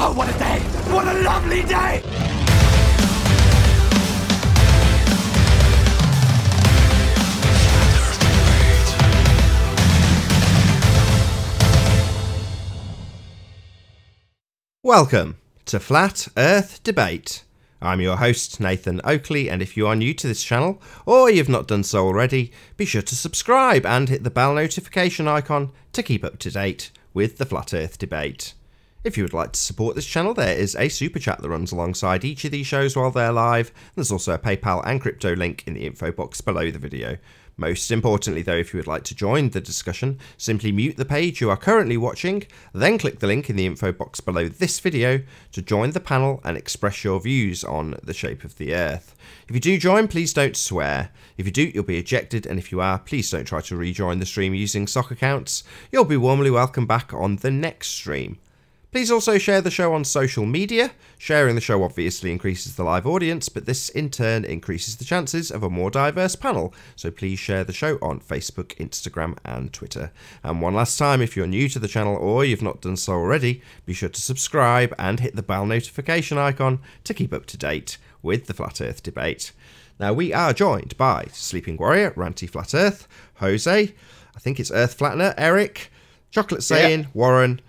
Oh, what a day! What a lovely day! Welcome to Flat Earth Debate. I'm your host, Nathan Oakley, and if you are new to this channel, or you've not done so already, be sure to subscribe and hit the bell notification icon to keep up to date with the Flat Earth Debate. If you would like to support this channel, there is a super chat that runs alongside each of these shows while they're live. There's also a PayPal and crypto link in the info box below the video. Most importantly though, if you would like to join the discussion, simply mute the page you are currently watching, then click the link in the info box below this video to join the panel and express your views on the shape of the Earth. If you do join, please don't swear. If you do, you'll be ejected, and if you are, please don't try to rejoin the stream using sock accounts. You'll be warmly welcome back on the next stream. Please also share the show on social media. Sharing the show obviously increases the live audience, but this in turn increases the chances of a more diverse panel. So please share the show on Facebook, Instagram and Twitter. And one last time, if you're new to the channel or you've not done so already, be sure to subscribe and hit the bell notification icon to keep up to date with the Flat Earth Debate. Now we are joined by Sleeping Warrior, Ranty Flat Earth, Jose, I think it's Earth Flattener, Eric, Chocolate Saiyan, Warren,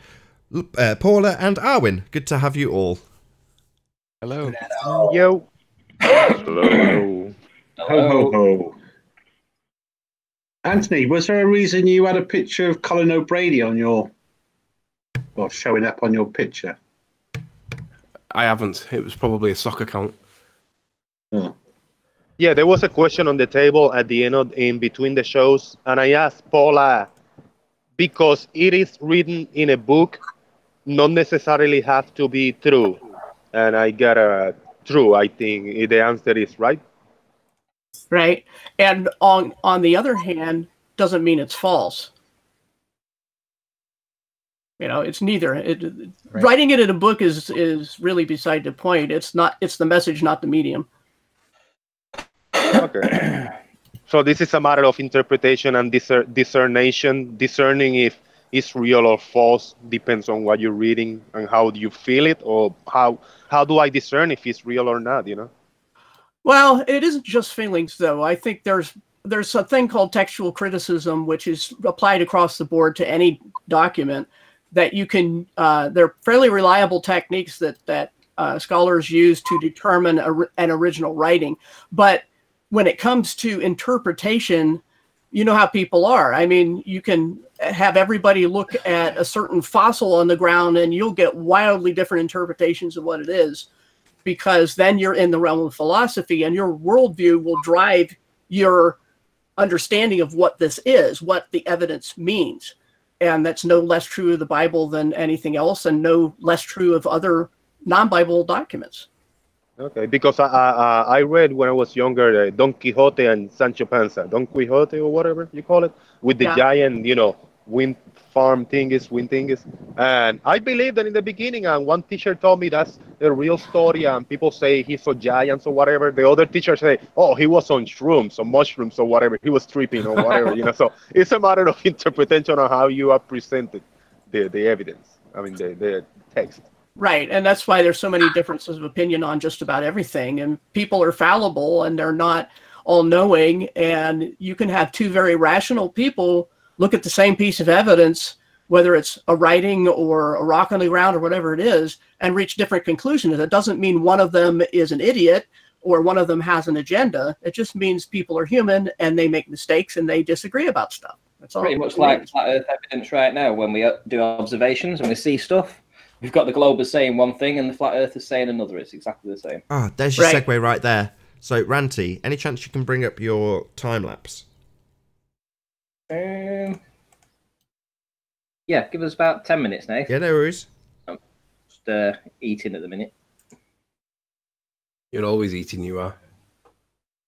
Paula and Arwin. Good to have you all. Hello. Yo. Hello. Ho, ho, ho. Anthony, was there a reason you had a picture of Colin O'Brady on your, or showing up on your picture? I haven't. It was probably a soccer account. Oh. Yeah, there was a question on the table at the end in between the shows, and I asked Paula, because it is written in a book, not necessarily have to be true. And I got a true, I think the answer is right. Right. And on the other hand, doesn't mean it's false. You know, it's neither. Right. Writing it in a book is really beside the point. It's the message, not the medium. Okay. So this is a matter of interpretation and discerning if it's real or false depends on what you're reading and how do you feel it, or how do I discern if it's real or not, you know? Well, it isn't just feelings, though. I think there's a thing called textual criticism, which is applied across the board to any document that you can. They're fairly reliable techniques that scholars use to determine an original writing, but when it comes to interpretation, you know how people are. I mean, you can have everybody look at a certain fossil on the ground and you'll get wildly different interpretations of what it is, because then you're in the realm of philosophy and your worldview will drive your understanding of what this is, what the evidence means. And that's no less true of the Bible than anything else, and no less true of other non-Bible documents. Okay, because I read when I was younger Don Quixote and Sancho Panza, Don Quixote or whatever you call it, with the giant, you know, wind thingies. And I believed that in the beginning, and one teacher told me that's the real story, and people say he saw giants or whatever. The other teacher say, oh, he was on shrooms or mushrooms or whatever. He was tripping or whatever, you know. So it's a matter of interpretation on how you are presented the evidence, I mean, the text. Right, and that's why there's so many differences of opinion on just about everything. And people are fallible, and they're not all-knowing. And you can have two very rational people look at the same piece of evidence, whether it's a writing or a rock on the ground or whatever it is, and reach different conclusions. It doesn't mean one of them is an idiot or one of them has an agenda. It just means people are human and they make mistakes and they disagree about stuff. That's all. Pretty much like flat Earth evidence right now. When we do observations and we see stuff, we've got the globe as saying one thing and the flat Earth is saying another. It's exactly the same. Ah, there's your segue right there. So, Ranty, any chance you can bring up your time lapse? Yeah, give us about 10 minutes, Nate. Yeah, no worries. I'm just eating at the minute. You're always eating, you are.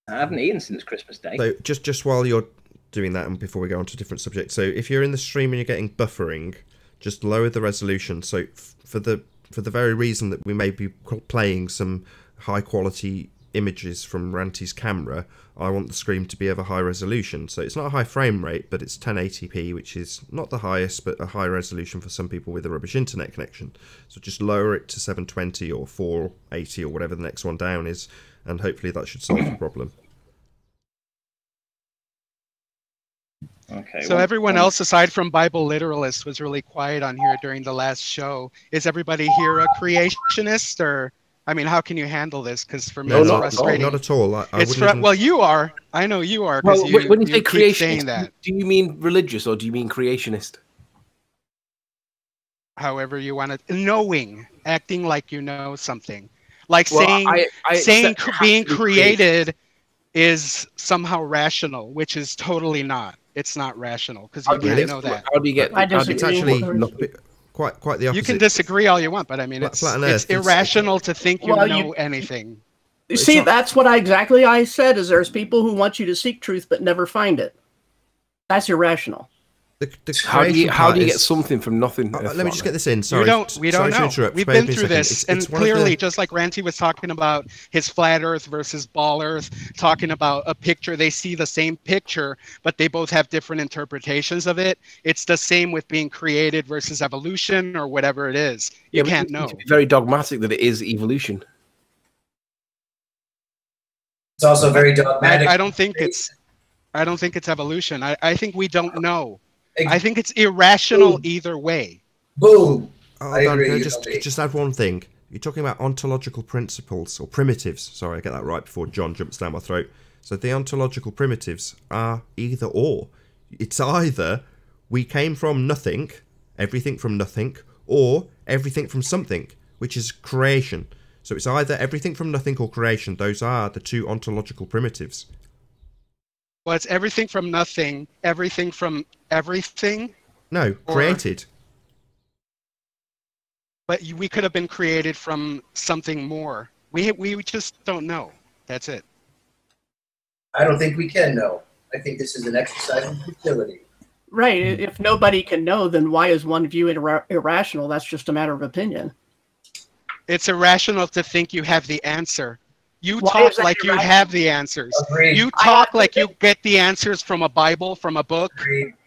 I haven't eaten since Christmas Day. So, just while you're doing that and before we go on to a different subject, so if you're in the stream and you're getting buffering, just lower the resolution. So for the very reason that we may be playing some high quality images from Ranty's camera, I want the screen to be of a high resolution. So it's not a high frame rate, but it's 1080p, which is not the highest, but a high resolution for some people with a rubbish internet connection. So just lower it to 720 or 480 or whatever the next one down is, and hopefully that should solve the problem. Okay. So everyone else aside from Bible literalists was really quiet on here during the last show. Is everybody here a creationist, or I mean, how can you handle this? Because for me, it's frustrating. Not at all. Well, you are. I know you are. Well, when you say creationist, do you mean religious or do you mean creationist? However you want it. Knowing, acting like you know something, like saying being created is somehow rational, which is totally not. It's not rational because you can't know that. How do you get? It's actually quite the opposite. You can disagree all you want, but I mean, it's irrational to think you know anything. You see, that's what exactly I said. Is there's people who want you to seek truth but never find it. That's irrational. How do you get something from nothing? Let me just get this in. Sorry, we don't know. We've been through this, and clearly, just like Ranty was talking about his flat Earth versus ball Earth, talking about a picture, they see the same picture, but they both have different interpretations of it. It's the same with being created versus evolution or whatever it is. You can't know. It's very dogmatic that it is evolution. It's also very dogmatic. I don't think it's evolution. I think we don't know. I think it's irrational either way. Boom. I agree. Just add one thing. You're talking about ontological principles or primitives. Sorry, I get that right before John jumps down my throat. So the ontological primitives are either or. It's either we came from nothing, everything from nothing, or everything from something, which is creation. So it's either everything from nothing or creation. Those are the two ontological primitives. Well, it's everything from nothing, everything from everything. No, created. But we could have been created from something more. We just don't know. That's it. I don't think we can know. I think this is an exercise in futility. Right. If nobody can know, then why is one view irrational? That's just a matter of opinion. It's irrational to think you have the answer. You talk like you have the answers. Agreed. You talk like you get the answers from a Bible, from a book,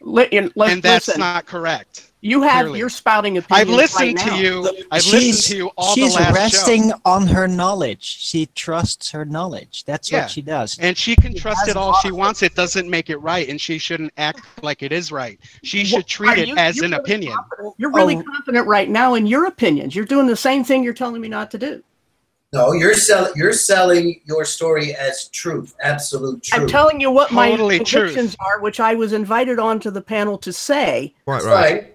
and that's not correct. You're spouting opinions. I've listened to you. I've listened to you all the last show. She's resting on her knowledge. She trusts her knowledge. That's what she does. And she can trust it all she wants. It doesn't make it right, and she shouldn't act like it is right. She should treat it as an opinion. You're really confident right now in your opinions. You're doing the same thing you're telling me not to do. No, you're selling your story as truth, absolute truth. I'm telling you what my convictions are, which I was invited onto the panel to say. Right.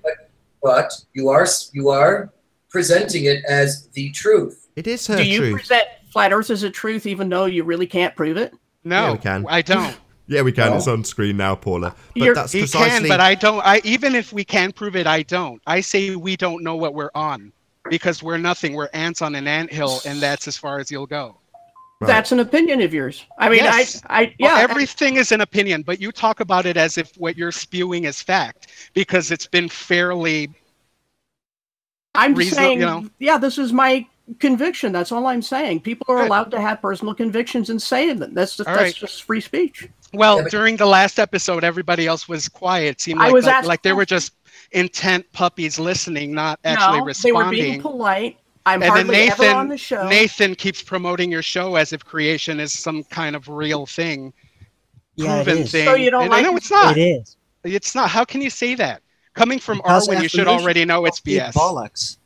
But you are presenting it as the truth. It is her truth. Do you truth. present flat Earth as a truth, even though you really can't prove it? No, yeah, we can. I don't. Yeah, we can. No. It's on screen now, Paula. But that's precisely... He can, but I don't. Even if we can prove it, I don't. I say we don't know what we're on. Because we're nothing. We're ants on an anthill, and that's as far as you'll go. Right. That's an opinion of yours. I mean, yes. Well, everything is an opinion, but you talk about it as if what you're spewing is fact, because it's been fairly. I'm saying, yeah, this is my conviction. That's all I'm saying. People are allowed to have personal convictions and say them. That's just free speech. Well, during the last episode, everybody else was quiet. It seemed like they were just intent puppies listening, not actually responding. They were being polite. I'm hardly ever on the show. Nathan keeps promoting your show as if creation is some kind of real thing, proven thing. So you don't like no, it's not. It is. It's not. How can you say that? Coming from Arwen, you should already know it's BS. Bollocks.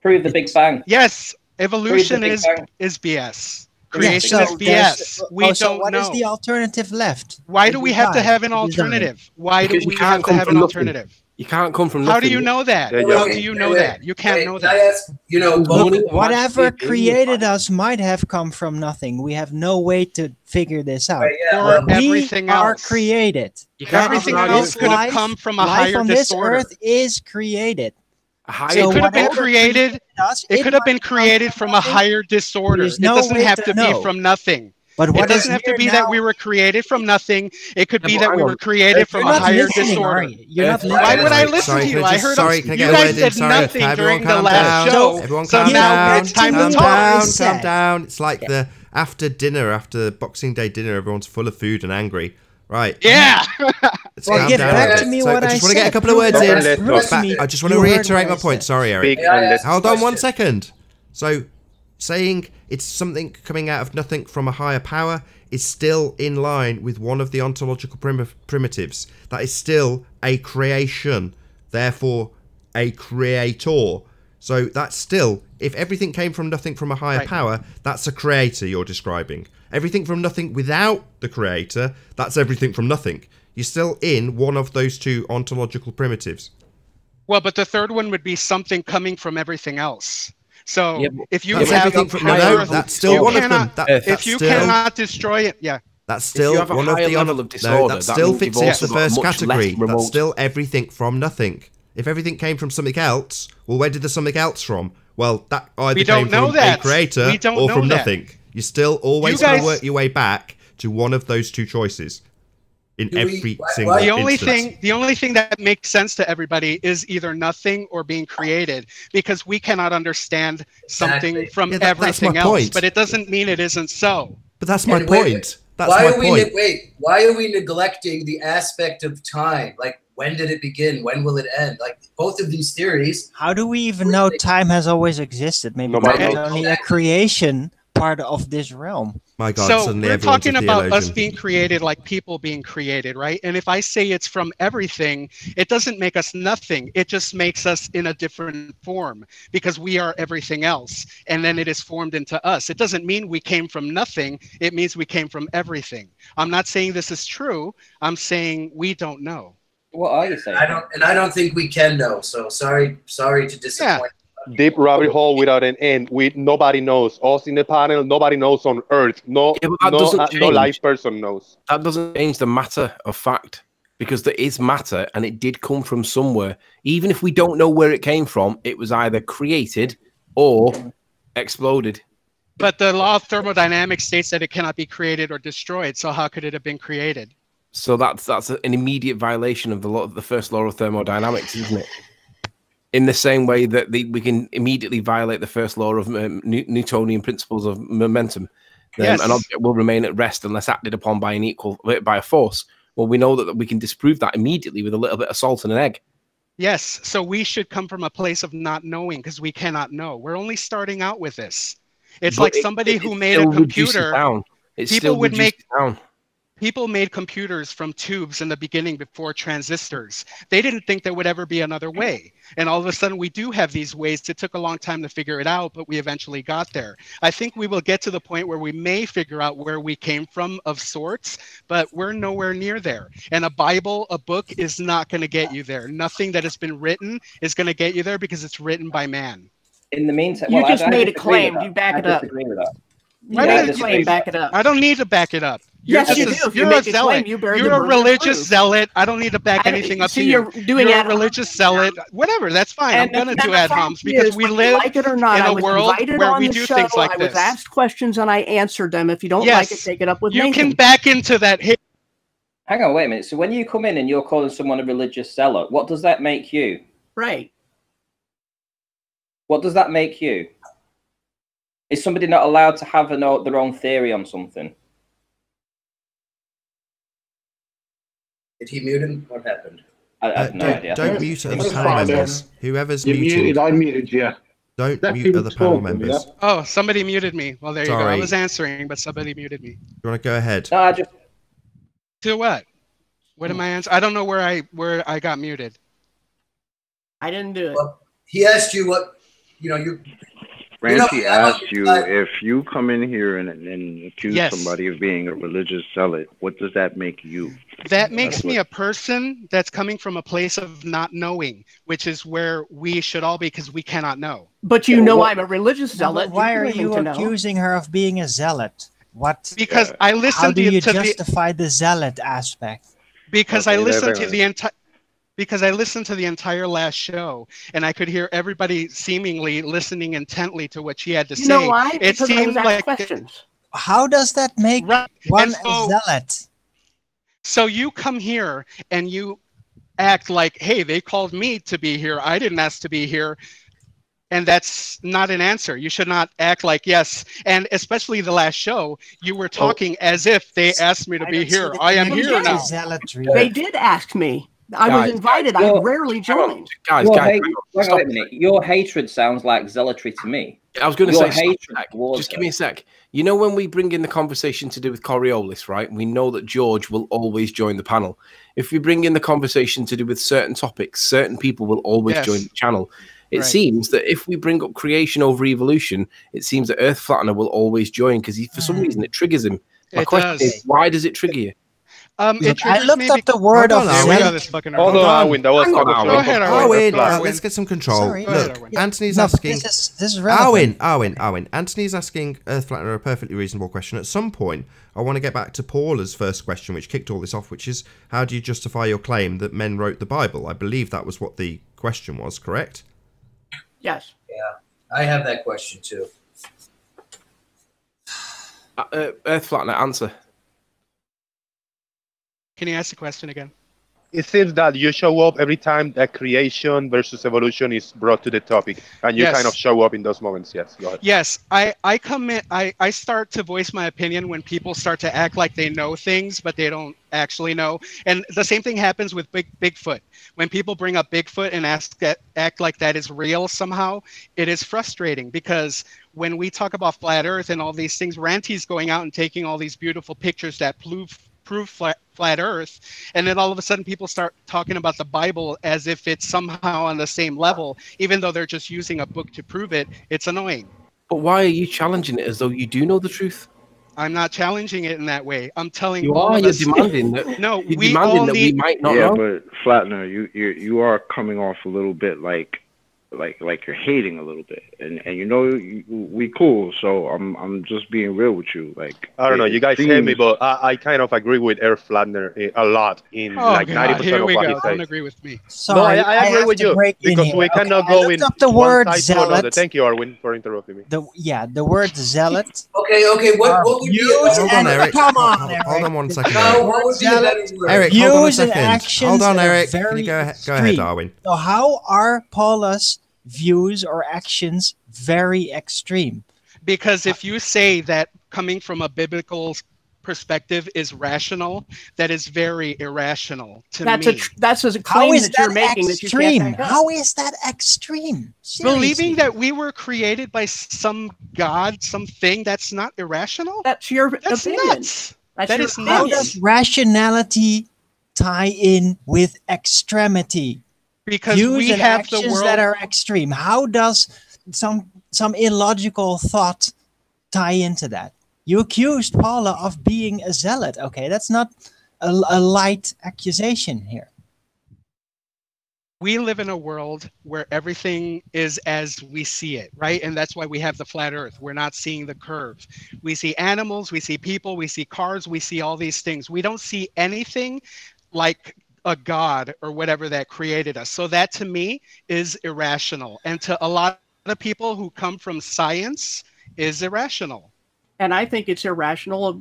Prove the Big Bang. Yes, evolution is BS. Creation is BS. We don't know. What is the alternative left? Why do we have to have an alternative? Why do we have to have an alternative? You can't come from nothing. How do you know that? How do you know that? You can't know that. I ask, whatever created us might have come from nothing. We have no way to figure this out. Or everything else. We are created. Everything else could have come from a higher disorder. Life on this earth is created. It could have been created. It could have been created from a higher disorder. It doesn't have to be from nothing. But it doesn't have to be that we were created from nothing. It could be that we were created from a higher disorder. Why would I listen to you? I heard you guys said nothing during the last show. Everyone calm down. So now it's time to talk. Calm down. It's like the after dinner, after Boxing Day dinner, everyone's full of food and angry. Right. Yeah. Well, get back to me what I just want to said. get a couple of words in. Right. I just want to reiterate my point. Sorry, Eric. Hold on 1 second. So, saying it's something coming out of nothing from a higher power is still in line with one of the ontological primitives. That is still a creation, therefore a creator. So that's still, if everything came from nothing from a higher power, that's a creator you're describing. Everything from nothing without the creator, that's everything from nothing. You're still in one of those two ontological primitives. Well, but the third one would be something coming from everything else. So if you that's have everything from, no, that's still one of them. If you cannot destroy it, that's still one of the level of disorder. No, that still fits into the first category. That's still everything from nothing. If everything came from something else, well, where did the something else from? Well, that either came from a creator or from nothing. You still always got to work your way back to one of those two choices in every single instance. The only thing that makes sense to everybody is either nothing or being created, because we cannot understand something from everything else. But it doesn't mean it isn't so. But that's my point. That's my point. Why are we neglecting the aspect of time? Like, when did it begin? When will it end? Like, both of these theories. How do we even know time has always existed? Maybe it's only a creation part of this realm. My God, so we're talking about us being created, like people being created, right? And if I say it's from everything, it doesn't make us nothing. It just makes us in a different form, because we are everything else. And then it is formed into us. It doesn't mean we came from nothing. It means we came from everything. I'm not saying this is true. I'm saying we don't know. What are you saying? I don't think we can know. So sorry to disappoint. Deep rabbit hole without an end. Nobody knows. Us in the panel, nobody knows on Earth. No live person knows. That doesn't change the matter of fact, because there is matter and it did come from somewhere. Even if we don't know where it came from, it was either created or exploded. But the law of thermodynamics states that it cannot be created or destroyed. So how could it have been created? So that's an immediate violation of the first law of thermodynamics, isn't it? In the same way that we can immediately violate the first law of Newtonian principles of momentum. An object will remain at rest unless acted upon by a force. Well, we know that we can disprove that immediately with a little bit of salt and an egg. Yes, so we should come from a place of not knowing, because we cannot know. We're only starting out with this. It's like somebody who made a computer. People made computers from tubes in the beginning before transistors. They didn't think there would ever be another way. And all of a sudden we do have these ways. It took a long time to figure it out, but we eventually got there. I think we will get to the point where we may figure out where we came from of sorts, but we're nowhere near there. And a Bible, a book, is not going to get you there. Nothing that has been written is going to get you there, because it's written by man. In the meantime, you just made a claim. You back it up. Back it up. I don't need to back it up. Yes, you do. You're a zealot. You're a religious zealot. I don't need to back anything up to you. You're a religious zealot. Whatever, that's fine. I'm going to do ad homs, because we live in a world where we do things like this. I was asked questions and I answered them. If you don't like it, take it up with me. You can back into that. Hang on, wait a minute. So when you come in and you're calling someone a religious zealot, what does that make you? Right. What does that make you? Is somebody not allowed to have their own theory on something? Did he mute him? What happened? I have no idea. Don't mute other panel members. Whoever's muted. I muted you. Don't mute other panel members. Oh, somebody muted me. Well, there you go. I was answering, but somebody muted me. You want to go ahead? No, To what? What am I answering? I don't know where I got muted. I didn't do it. Well, he asked you what, you. Ranty asked you if you come in here and accuse somebody of being a religious zealot, what does that make you? That makes me a person that's coming from a place of not knowing, which is where we should all be, because we cannot know. But I'm a religious zealot. Why are you accusing her of being a zealot? What? Because I listened How do you justify the zealot aspect? Because I listened to the entire. Because I listened to the entire last show, and I could hear everybody seemingly listening intently to what she had to say. You know why? It seemed like questions. How does that make one a zealot? So you come here and you act like, hey, they called me to be here. I didn't ask to be here. And that's not an answer. You should not act like yes. And especially the last show, you were talking as if they asked me to be here. I am here now. They did ask me. I was invited. I rarely joined. Guys, wait a minute. Your hatred sounds like zealotry to me. I was going to say, just give me a sec. You know, when we bring in the conversation to do with Coriolis, right? We know that George will always join the panel. If we bring in the conversation to do with certain topics, certain people will always join the channel. It seems that if we bring up creation over evolution, it seems that Earth Flattener will always join because for some reason it triggers him. My question is, why does it trigger you? I looked up the word of Arwin, that was Arwin, let's get some control. Sorry. Look, Anthony's asking. This is relevant. Arwin. Anthony's asking Earth Flattener a perfectly reasonable question. At some point, I want to get back to Paula's first question, which kicked all this off, which is, how do you justify your claim that men wrote the Bible? I believe that was what the question was, correct? Yes. Yeah, I have that question too. Earth Flattener, answer. Can you ask the question again? It seems that you show up every time that creation versus evolution is brought to the topic, and you kind of show up in those moments. Yes, go ahead. Yes, I come in. I start to voice my opinion when people start to act like they know things, but they don't actually know. And the same thing happens with Bigfoot. When people bring up Bigfoot and act like that is real somehow, it is frustrating because when we talk about flat Earth and all these things, Ranty's going out and taking all these beautiful pictures that prove flat Earth, and then all of a sudden people start talking about the Bible as if it's somehow on the same level, even though they're just using a book to prove it. It's annoying. But why are you challenging it as though you do know the truth? I'm not challenging it in that way. I'm telling you are. You're demanding that. No, we all need. We might not know. But Flattener, you are coming off a little bit like you're hating a little bit, and you know we cool, so I'm just being real with you. Like, I don't know, you guys hate me, but I kind of agree with Earth Flattener a lot in like 90% of what he says. Don't agree with me. Sorry, no, I agree with you because we cannot go in the word one side to another. zealot. Thank you, Arwin, for interrupting me. The word zealot. Okay. What would be Hold on, Eric. Come on, Eric. Hold on one second. what would be a better word? Eric, hold on a Views and second. actions Hold on, that are Eric. very Go ahead, extreme. Darwin. So how are Paula's views or actions very extreme? Because if you say that coming from a biblical perspective is rational, that is very irrational to me. That's a claim that you're making that you can't back up. How is that extreme? Seriously. Believing that we were created by some god, something, that's not irrational? That's your That's opinion. nuts. That is How nuts. does rationality tie in with extremity? Because views we and have actions the world that are extreme. How does some illogical thought tie into that? You accused Paula of being a zealot. Okay, that's not a light accusation here. We live in a world where everything is as we see it, right? And that's why we have the flat Earth. We're not seeing the curve. We see animals, we see people, we see cars, we see all these things. We don't see anything like a god or whatever that created us. So that to me is irrational. And to a lot of people who come from science is irrational. And I think it's irrational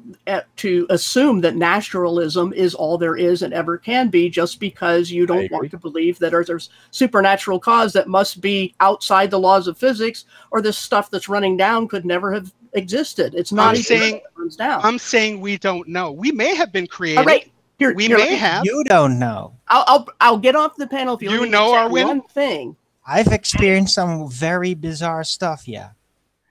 to assume that naturalism is all there is and ever can be just because you don't want to believe that there's supernatural cause that must be outside the laws of physics, or this stuff that's running down could never have existed. It's not saying it runs down. I'm saying we don't know. We may have been created. All right. We may have. You don't know. I'll get off the panel if you let me know, Arwin? one thing. I've experienced some very bizarre stuff. Yeah.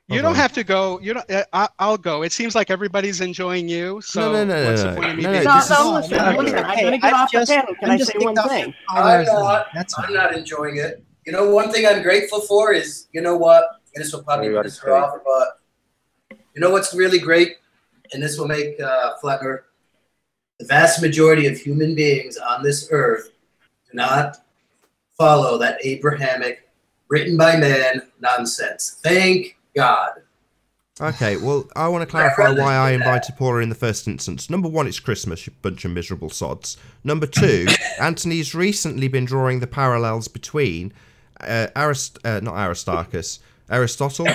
You don't have to go. You don't. I'll go. It seems like everybody's enjoying you. So what's the point of me being? Listen. I'm going to get off the panel. Can I say one thing? I'm not enjoying it. You know, one thing I'm grateful for is, you know what? And this will probably piss her off, but you know what's really great, and this will make Flatner. The vast majority of human beings on this earth do not follow that Abrahamic, written by man nonsense. Thank God. Okay, well, I want to clarify why I invited Paula in the first instance. Number one, it's Christmas, you bunch of miserable sods. Number two, Anthony's recently been drawing the parallels between not Aristarchus, Aristotle.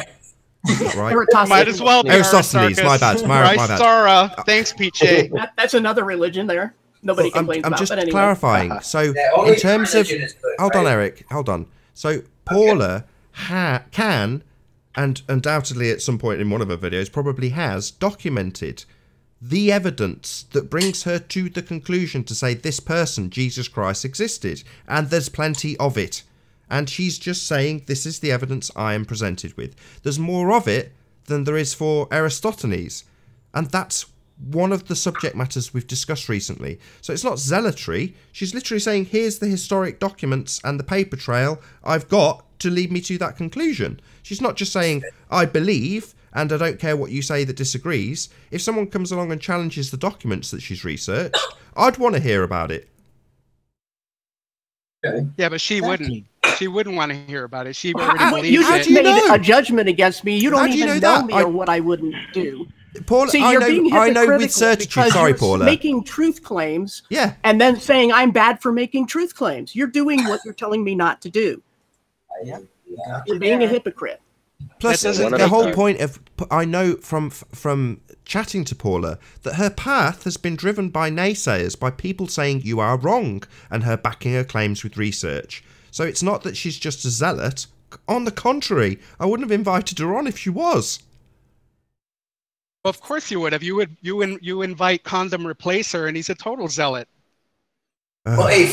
Right. Might as well be Aristophanes. My bad. My bad. Thanks, PJ. That's another religion there. Nobody complains I'm about. just But anyway. clarifying. So, in terms of, hold on, Eric. Hold on. So, Paula can, and undoubtedly at some point in one of her videos probably has, documented the evidence that brings her to the conclusion to say this person, Jesus Christ, existed. And there's plenty of it. And she's just saying, this is the evidence I am presented with. There's more of it than there is for Aristophanes. And that's one of the subject matters we've discussed recently. So it's not zealotry. She's literally saying, here's the historic documents and the paper trail I've got to lead me to that conclusion. She's not just saying, I believe, and I don't care what you say that disagrees. If someone comes along and challenges the documents that she's researched, I'd want to hear about it. Okay. Yeah, but she wouldn't. She wouldn't want to hear about it. She already believes You it. just made a judgment against me. You don't even know me that? or what I wouldn't do. Paula, See, I you're know, being I know with hypocritical certitude. because Sorry, you're Paula. making truth claims, Yeah, and then saying I'm bad for making truth claims. You're doing what you're telling me not to do. You're being a hypocrite. Plus, the whole point of, I know from chatting to Paula that her path has been driven by naysayers, by people saying you are wrong, and her backing her claims with research. So it's not that she's just a zealot. On the contrary, I wouldn't have invited her on if she was. Well, of course you would have. You invite Condom Replacer, and he's a total zealot. Well, hey,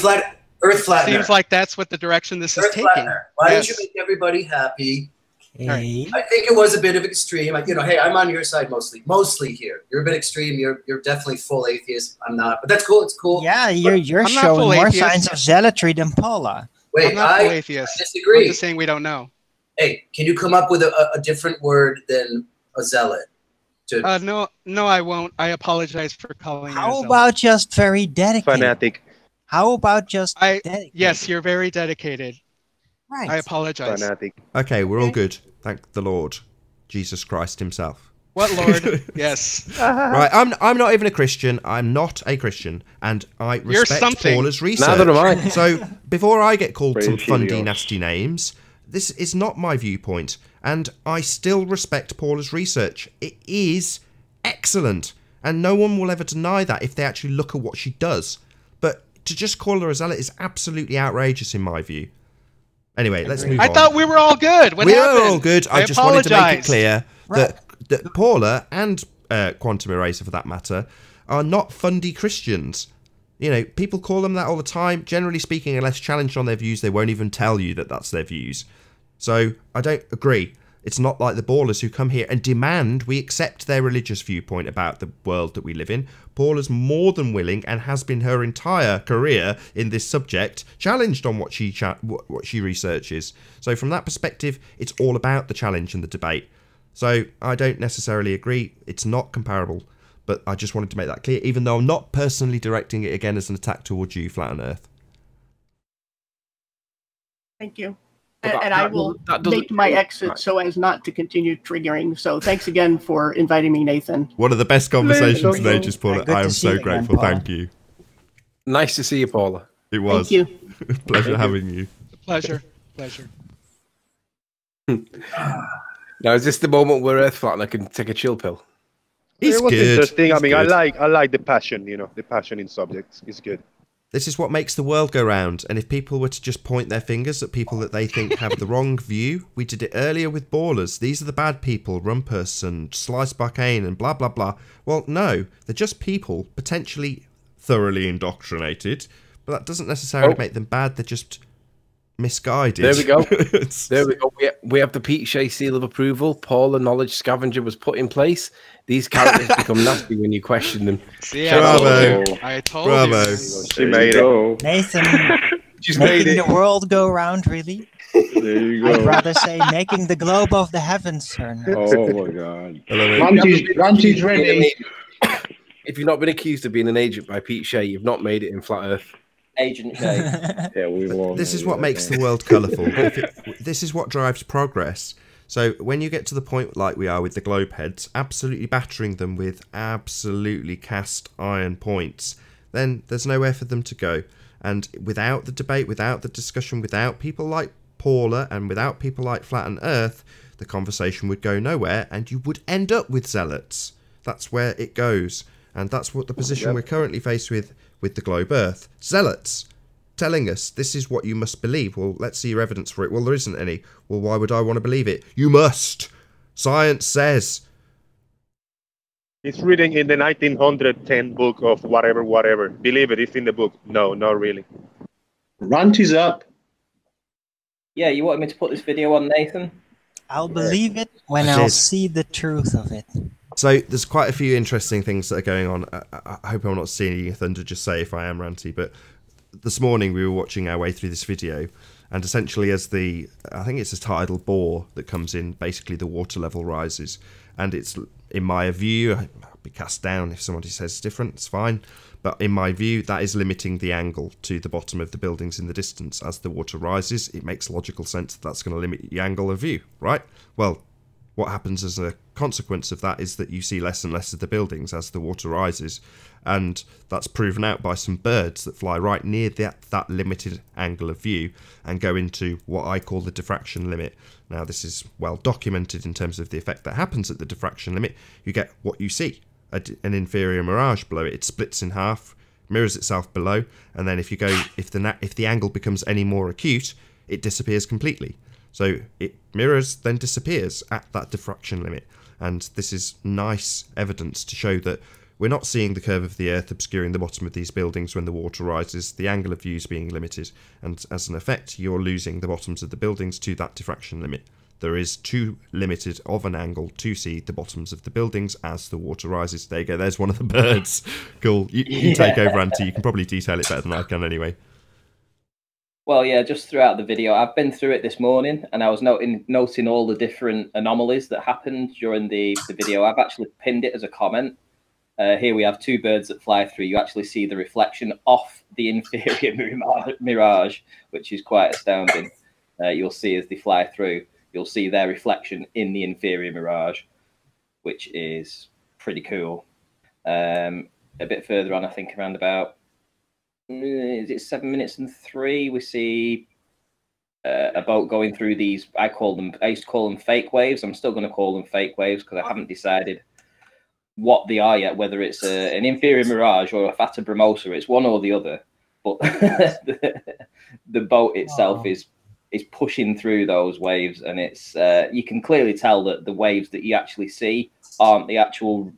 Earth Flattener. Seems like that's what the direction this is taking. Flattener. Why don't you make everybody happy? Hey. I think it was a bit of extreme. You know, hey, I'm on your side mostly here. You're a bit extreme. You're definitely full atheist. I'm not, but that's cool. It's cool. Yeah, you're showing more signs of zealotry than Paula. Wait, I'm not full atheist. disagree. I'm just saying we don't know. Hey, can you come up with a different word than a zealot? No, I won't. I apologize for calling you a How zealot. about just very dedicated? Fanatic. How about just dedicated? Yes, you're very dedicated. Right. I apologize. Fanatic. Okay, we're all good. Thank the Lord, Jesus Christ himself. What Lord? Yes. Right, I'm not even a Christian. I'm not a Christian, and I respect Paula's research. Neither am I. So before I get called some Brave fundy, Helios. nasty names, this is not my viewpoint, and I still respect Paula's research. It is excellent, and no one will ever deny that if they actually look at what she does. But to just call her a zealot is absolutely outrageous in my view. Anyway, let's move on. I thought we were all good. What happened? We are all good. I just apologize. wanted to make it clear that Paula and Quantum Eraser, for that matter, are not fundy Christians. You know, people call them that all the time. Generally speaking, unless challenged on their views, they won't even tell you that that's their views. So I don't agree. It's not like the ballers who come here and demand we accept their religious viewpoint about the world that we live in. Paula's more than willing, and has been her entire career in this subject, challenged on what she researches. So from that perspective, it's all about the challenge and the debate. So I don't necessarily agree. It's not comparable, but I just wanted to make that clear, even though I'm not personally directing it again as an attack towards you, Flat on Earth. Thank you. And I will make my exit so as not to continue triggering. So thanks again for inviting me, Nathan. One of the best conversations in ages, Paula. I am so grateful. Thank you. Nice to see you, Paula. It was. Thank you. Pleasure having you. Pleasure. Now, is this the moment where Earth Flattener can take a chill pill? He's It was good. interesting. I He's mean, good. I like the passion. You know, the passion in subjects is good. This is what makes the world go round. And if people were to just point their fingers at people that they think have the wrong view, we did it earlier with ballers. These are the bad people, Rumpus and Slice Barcane and blah, blah, blah. Well, no, they're just people potentially thoroughly indoctrinated, but that doesn't necessarily make them bad. They're just misguided. There we go. There we go. We have the Pete Shea seal of approval. Paula Knowledge Scavenger was put in place. These characters become nasty when you question them. See, Bravo. I told Bravo. you. She made it. Nathan, She's made making it. the world go round, really? There you I'd go. rather say making the globe of the heavens turn. Oh my God. Ranty's ready. If you've not been accused of being an agent by Pete Shea, you've not made it in Flat Earth. Agent Shea. Yeah, we won't. This is what makes the world colourful. This is what drives progress. So when you get to the point like we are with the globe heads, absolutely battering them with absolutely cast iron points, then there's nowhere for them to go. And without the debate, without the discussion, without people like Paula and without people like Flat and Earth, the conversation would go nowhere and you would end up with zealots. That's where it goes. And that's what the position we're currently faced with the globe Earth. Zealots. telling us this is what you must believe. Well, let's see your evidence for it. Well, there isn't any. Well, why would I want to believe it? You must. Science says. It's reading in the 1910 book of whatever. Believe it, it's in the book. No, not really. Rant is up. Yeah, you wanted me to put this video on, Nathan? I'll believe it when I'll see the truth of it. So there's quite a few interesting things that are going on. I hope I'm not seeing Thunder just say if I am ranty, but this morning we were watching our way through this video, and essentially as I think it's a tidal bore that comes in, basically the water level rises, and it's, in my view, I'll be cast down if somebody says it's different, it's fine, but in my view that is limiting the angle to the bottom of the buildings in the distance. As the water rises, it makes logical sense that that's going to limit the angle of view, right? Well, what happens as a consequence of that is that you see less and less of the buildings as the water rises, and that's proven out by some birds that fly right near that limited angle of view and go into what I call the diffraction limit. Now, this is well documented in terms of the effect that happens at the diffraction limit. You get what you see, an inferior mirage below it. It splits in half, mirrors itself below, and then if the angle becomes any more acute, it disappears completely. So it mirrors, then disappears at that diffraction limit. And this is nice evidence to show that we're not seeing the curve of the Earth obscuring the bottom of these buildings when the water rises. The angle of view is being limited, and as an effect, you're losing the bottoms of the buildings to that diffraction limit. There is too limited of an angle to see the bottoms of the buildings as the water rises. There you go, there's one of the birds. Cool. You take over, Auntie. You can probably detail it better than I can anyway. Well, yeah, just throughout the video, I've been through it this morning, and I was noting all the different anomalies that happened during the video. I've actually pinned it as a comment. Here we have two birds that fly through. You actually see the reflection off the inferior mirage, which is quite astounding. You'll see as they fly through, you'll see their reflection in the inferior mirage, which is pretty cool. A bit further on, I think around about, is it 7 minutes and 3? We see a boat going through these. I used to call them fake waves. I'm still going to call them fake waves because I haven't decided what they are yet. Whether it's an inferior mirage or a fata brumosa, it's one or the other. But the boat itself is pushing through those waves, and it's you can clearly tell that the waves that you actually see aren't the actual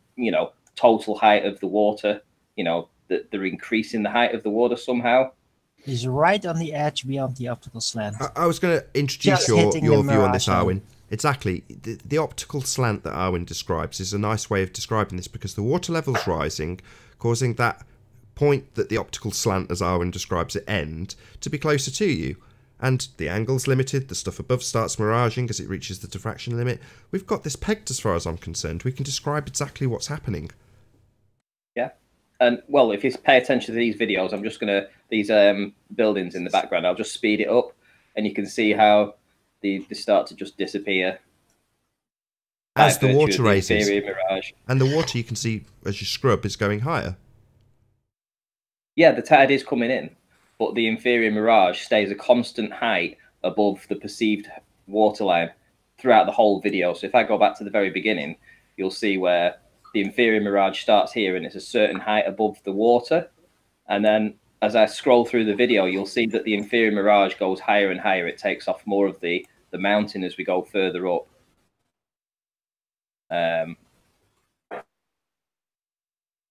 total height of the water. That they're increasing the height of the water somehow. He's right on the edge beyond the optical slant. I was going to introduce your view on this, Arwin. Exactly. The optical slant that Arwin describes is a nice way of describing this, because the water level's rising, causing that point that the optical slant, as Arwin describes it, end, to be closer to you. And the angle's limited, the stuff above starts miraging as it reaches the diffraction limit. We've got this pegged as far as I'm concerned. We can describe exactly what's happening. Yeah. And well, if you pay attention to these videos, I'm just going to, these buildings in the background, I'll just speed it up and you can see how they start to just disappear. As the water raises. And the water, you can see as you scrub, is going higher. Yeah, the tide is coming in, but the inferior mirage stays a constant height above the perceived waterline throughout the whole video. So if I go back to the very beginning, you'll see where the inferior mirage starts here and it's a certain height above the water. And then as I scroll through the video, you'll see that the inferior mirage goes higher and higher. It takes off more of the mountain as we go further up. And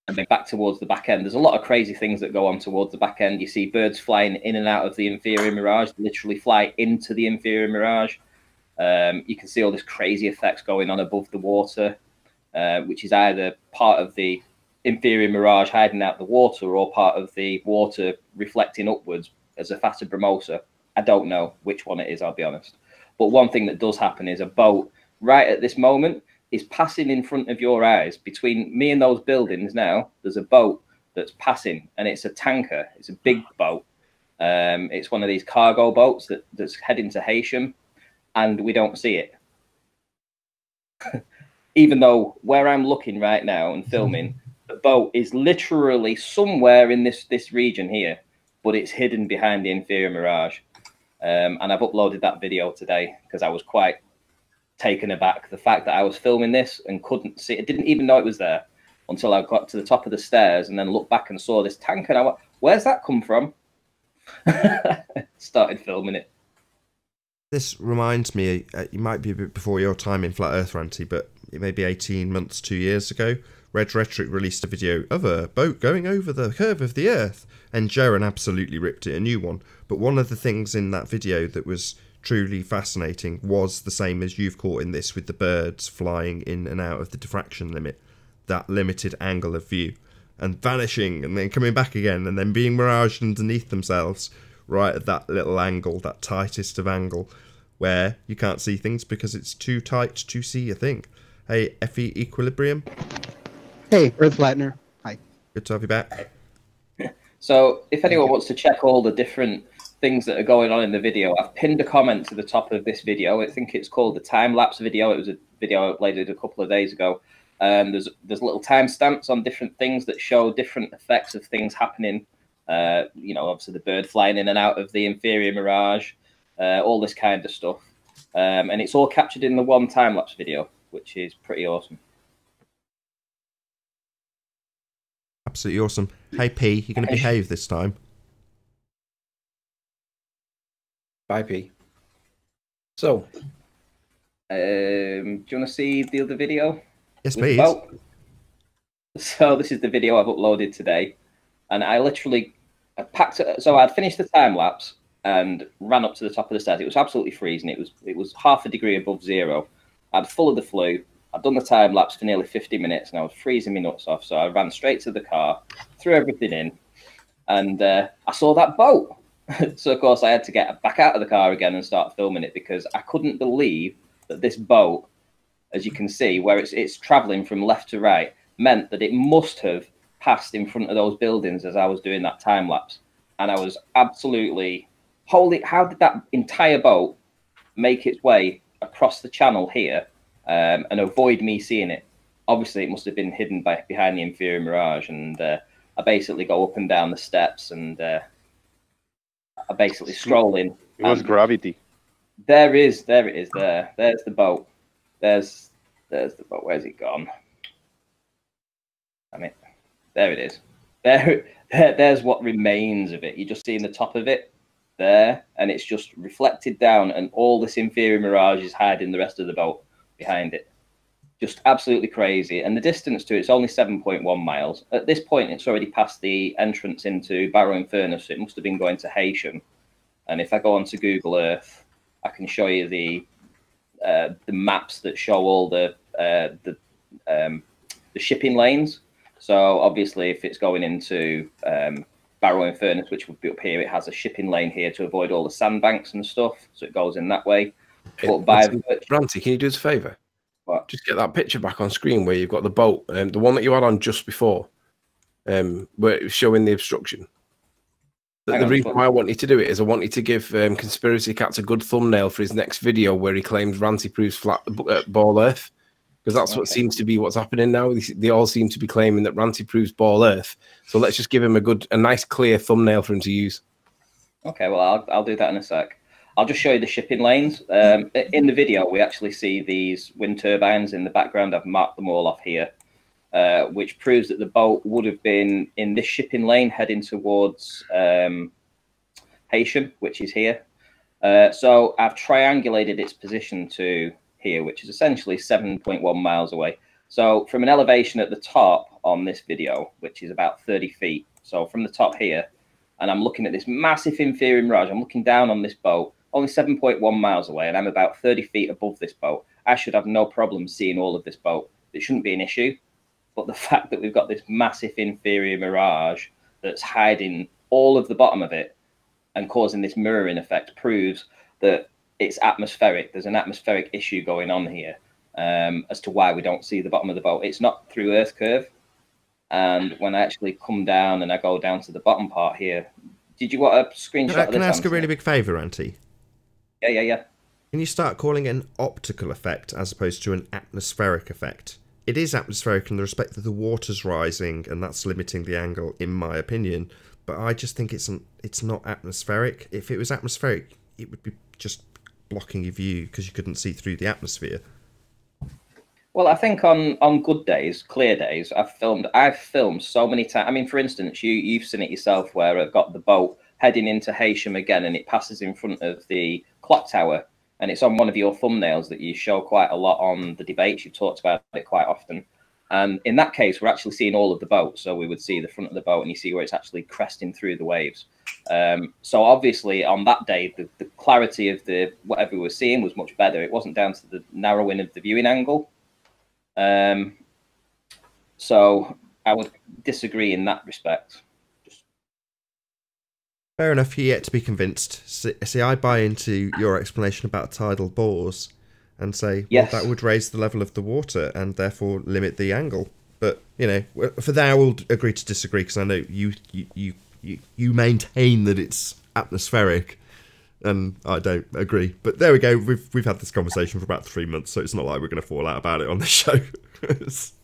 then back towards the back end, there's a lot of crazy things that go on towards the back end. You see birds flying in and out of the inferior mirage, literally fly into the inferior mirage. You can see all this crazy effects going on above the water. Which is either part of the inferior mirage hiding out the water or part of the water reflecting upwards as a fata brumosa. I don't know which one it is, I'll be honest. But one thing that does happen is a boat right at this moment is passing in front of your eyes. Between me and those buildings now, there's a boat that's passing, and it's a tanker. It's a big boat. It's one of these cargo boats that's heading to Haitian, and we don't see it. Even though where I'm looking right now and filming, the boat is literally somewhere in this region here, but it's hidden behind the inferior mirage. And I've uploaded that video today because I was quite taken aback. The fact that I was filming this and couldn't see it, didn't even know it was there until I got to the top of the stairs and then looked back and saw this tank. And I went, where's that come from? Started filming it. This reminds me, it might be a bit before your time in Flat Earth, Ranty, but it may be 18 months, 2 years ago. Red Rhetoric released a video of a boat going over the curve of the Earth, and Jaren absolutely ripped it a new one. But one of the things in that video that was truly fascinating was the same as you've caught in this, with the birds flying in and out of the diffraction limit, that limited angle of view, and vanishing and then coming back again and then being miraged underneath themselves right at that little angle, that tightest of angle, where you can't see things because it's too tight to see a thing. Hey, Effie Equilibrium. Hey, Earth Flattener. Hi. Good to have you back. So if anyone wants to check all the different things that are going on in the video, I've pinned a comment to the top of this video. I think it's called the time-lapse video. It was a video I uploaded a couple of days ago. There's little timestamps on different things that show different effects of things happening. You know, obviously the bird flying in and out of the inferior mirage, all this kind of stuff. And it's all captured in the one time-lapse video, which is pretty awesome. Absolutely awesome. Hey, P, you're going to behave this time. Bye, P. So, do you want to see the other video? Yes, please. So this is the video I've uploaded today, and I literally packed it. So I'd finished the time lapse and ran up to the top of the stairs. It was absolutely freezing. It was half a degree above zero. I'd full of the flu. I'd done the time lapse for nearly 50 minutes, and I was freezing my nuts off. So I ran straight to the car, threw everything in, and I saw that boat. So of course I had to get back out of the car again and start filming it, because I couldn't believe that this boat, as you can see, where it's traveling from left to right, meant that it must have passed in front of those buildings as I was doing that time lapse. And I was absolutely, holy, how did that entire boat make its way across the channel here and avoid me seeing it? Obviously it must have been hidden behind the inferior mirage. And I basically go up and down the steps, and I basically stroll in. It was gravity. There it is there. There's the boat. There's the boat. Where's it gone? I mean, there it is. There's what remains of it. You're just seeing the top of it there, and it's just reflected down, and all this inferior mirage is hiding the rest of the boat behind it. Just absolutely crazy. And the distance to it's only 7.1 miles. At this point, it's already past the entrance into Barrow and Furnace. So it must have been going to Haitian. And if I go onto Google Earth, I can show you the maps that show all the shipping lanes. So obviously, if it's going into Barrow and Furnace, which would be up here, it has a shipping lane here to avoid all the sandbanks and stuff. So it goes in that way. But Ranty, can you do us a favour? What? Just get that picture back on screen where you've got the boat, the one that you had on just before, where it was showing the obstruction. The reason why I want you to do it is I want you to give Conspiracy Cats a good thumbnail for his next video where he claims Ranty proves flat ball Earth, because that's what seems to be what's happening now. They all seem to be claiming that Ranty proves ball Earth. So let's just give him a nice clear thumbnail for him to use. Okay, well I'll do that in a sec. I'll just show you the shipping lanes. In the video, we actually see these wind turbines in the background. I've marked them all off here, which proves that the boat would have been in this shipping lane heading towards Haitian, which is here. So I've triangulated its position to here, which is essentially 7.1 miles away. So from an elevation at the top on this video, which is about 30 feet. So from the top here, and I'm looking at this massive inferior mirage, I'm looking down on this boat, only 7.1 miles away, and I'm about 30 feet above this boat. I should have no problem seeing all of this boat. It shouldn't be an issue. But the fact that we've got this massive inferior mirage that's hiding all of the bottom of it and causing this mirroring effect proves that it's atmospheric. There's an atmospheric issue going on here as to why we don't see the bottom of the boat. It's not through Earth curve. And when I actually come down and I go down to the bottom part here, did you want a screenshot of this? Can I ask a really big favour, Auntie? Yeah. Can you start calling it an optical effect as opposed to an atmospheric effect? It is atmospheric in the respect that the water's rising, and that's limiting the angle, in my opinion. But I just think it's not atmospheric. If it was atmospheric, it would be just blocking your view because you couldn't see through the atmosphere. Well, I think on good days, clear days, I've filmed so many times. I mean, for instance, you've seen it yourself where I've got the boat heading into Heysham again, and it passes in front of the clock tower. And it's on one of your thumbnails that you show quite a lot on the debates. You've talked about it quite often. And in that case, we're actually seeing all of the boat. So we would see the front of the boat, and you see where it's actually cresting through the waves. So obviously on that day, the clarity of the whatever we were seeing was much better. It wasn't down to the narrowing of the viewing angle. So I would disagree in that respect. Fair enough, you're yet to be convinced. See, I buy into your explanation about tidal bores and say, well, that would raise the level of the water and therefore limit the angle. But, you know, for that I will agree to disagree, because I know you maintain that it's atmospheric, and I don't agree. But there we go, we've had this conversation for about 3 months, so it's not like we're going to fall out about it on the show.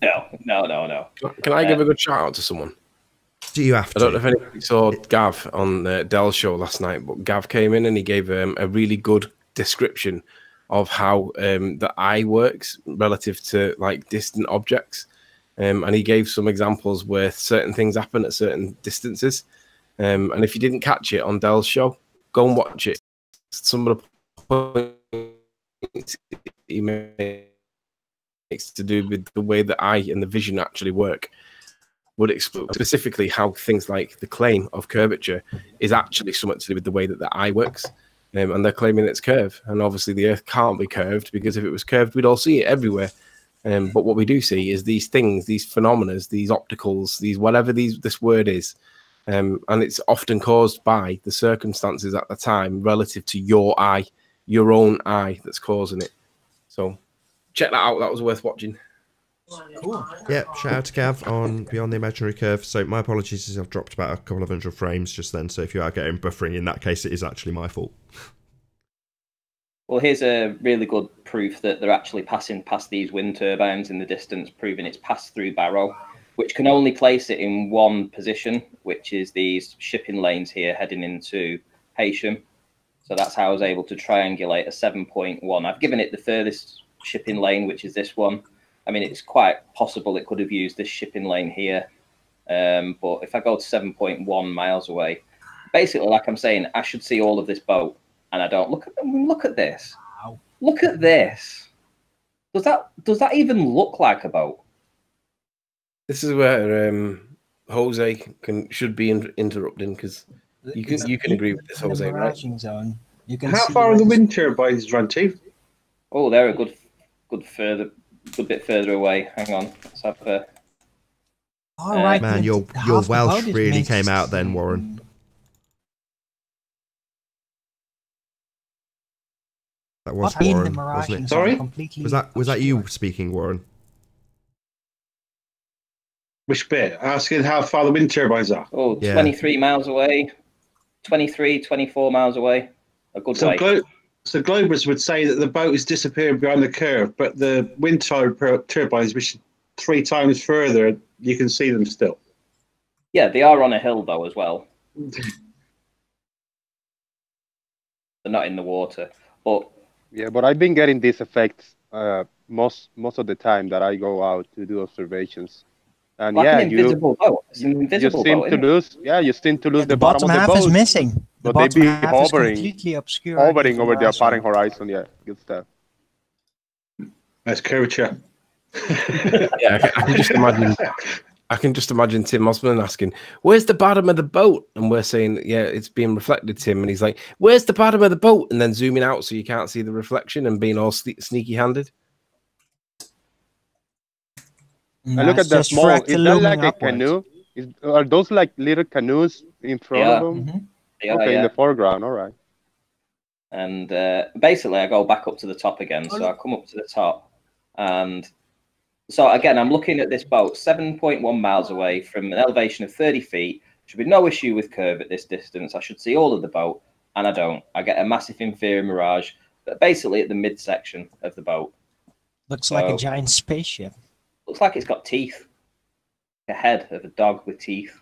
No. Can I give a good shout out to someone? Do you have to? I don't know if anybody saw Gav on Dell's show last night, but Gav came in and he gave a really good description of how the eye works relative to like distant objects. And he gave some examples where certain things happen at certain distances. And if you didn't catch it on Dell's show, go and watch it. Some of the points he makes to do with the way the eye and the vision actually work would explain specifically how things like the claim of curvature is actually something to do with the way that the eye works. And they're claiming it's curved. And obviously the Earth can't be curved, because if it was curved, we'd all see it everywhere. But what we do see is these things, these phenomena, these opticals, these whatever this word is. And it's often caused by the circumstances at the time relative to your eye, your own eye that's causing it. So check that out. That was worth watching. Cool. Yeah, shout out to Gav on Beyond the Imaginary Curve. So my apologies as I've dropped about a couple of hundred frames just then. So if you are getting buffering, in that case, it is actually my fault. Well, here's a really good proof that they're actually passing past these wind turbines in the distance, proving it's passed through Barrow, which can only place it in one position, which is these shipping lanes here heading into Heysham. So that's how I was able to triangulate a 7.1. I've given it the furthest shipping lane, which is this one. I mean, it's quite possible it could have used this shipping lane here. But if I go to 7.1 miles away, basically, like I'm saying, I should see all of this boat, and I don't. Look at this. Wow. Look at this. Does that even look like a boat? This is where Jose should be interrupting, because you can agree with this, Jose, right? Zone. You can How far are the wind turbines run to? Oh, they're a good bit further away. Hang on, let's have a. All right, man, your Welsh really came out then, Warren. That was Warren, wasn't it? Sorry, was that you speaking, Warren? Which bit? Asking how far the wind turbines are. Oh, 23 miles away, 23, 24 miles away. A good way. So Globers would say that the boat is disappearing behind the curve, but the wind turbines, which are 3 times further, you can see them still. Yeah, they are on a hill though as well. They're not in the water, but yeah. But I've been getting these effects most of the time that I go out to do observations. And like yeah, an invisible boat. It's an invisible you seem boat, to lose. Yeah, you seem to lose the bottom of the half boat. is missing. But they be hovering, completely obscured. hovering over the apparent horizon. Yeah, good stuff. That's curvature. Yeah, I can just imagine. I can just imagine Tim Osman asking, "Where's the bottom of the boat?" And we're saying, "Yeah, it's being reflected, Tim." And he's like, "Where's the bottom of the boat?" And then zooming out so you can't see the reflection and being all sneaky-handed. No, I look at the small. Is that like a canoe? Are those like little canoes in front of them? Mm-hmm. Okay, in the foreground. All right. And basically, I go back up to the top again. So I come up to the top, and so again, I'm looking at this boat 7.1 miles away from an elevation of 30 feet. Should be no issue with curve at this distance. I should see all of the boat, and I don't. I get a massive inferior mirage, but basically at the midsection of the boat. Looks like a giant spaceship. Looks like it's got teeth. A head of a dog with teeth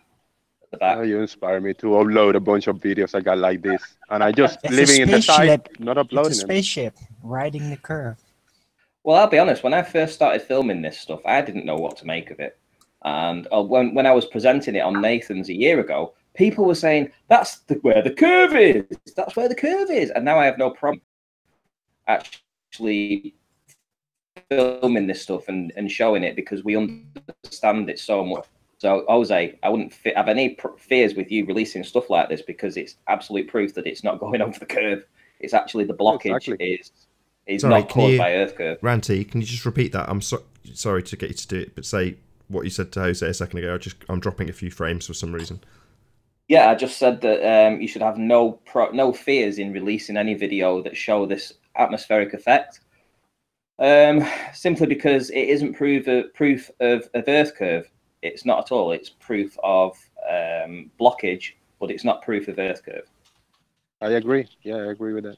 at the back. Oh, you inspire me to upload a bunch of videos I got like this. And I just living in the site, not uploading It's a spaceship riding the curve. Well, I'll be honest, when I first started filming this stuff, I didn't know what to make of it. And when I was presenting it on Nathan's a year ago, people were saying, that's where the curve is. That's where the curve is. And now I have no problem actually filming this stuff and showing it because we understand it so much. So, Jose, I wouldn't have any fears with you releasing stuff like this because it's absolute proof that it's not going over the curve. It's actually the blockage is not caused by Earth curve. Ranty, can you just repeat that? I'm sorry to get you to do it, but say what you said to Jose a second ago. I'm dropping a few frames for some reason. Yeah, I just said that you should have no fears in releasing any video that show this atmospheric effect. Simply because it isn't proof of Earth curve. It's not at all. It's proof of blockage, but it's not proof of Earth curve. I agree. Yeah, I agree with that.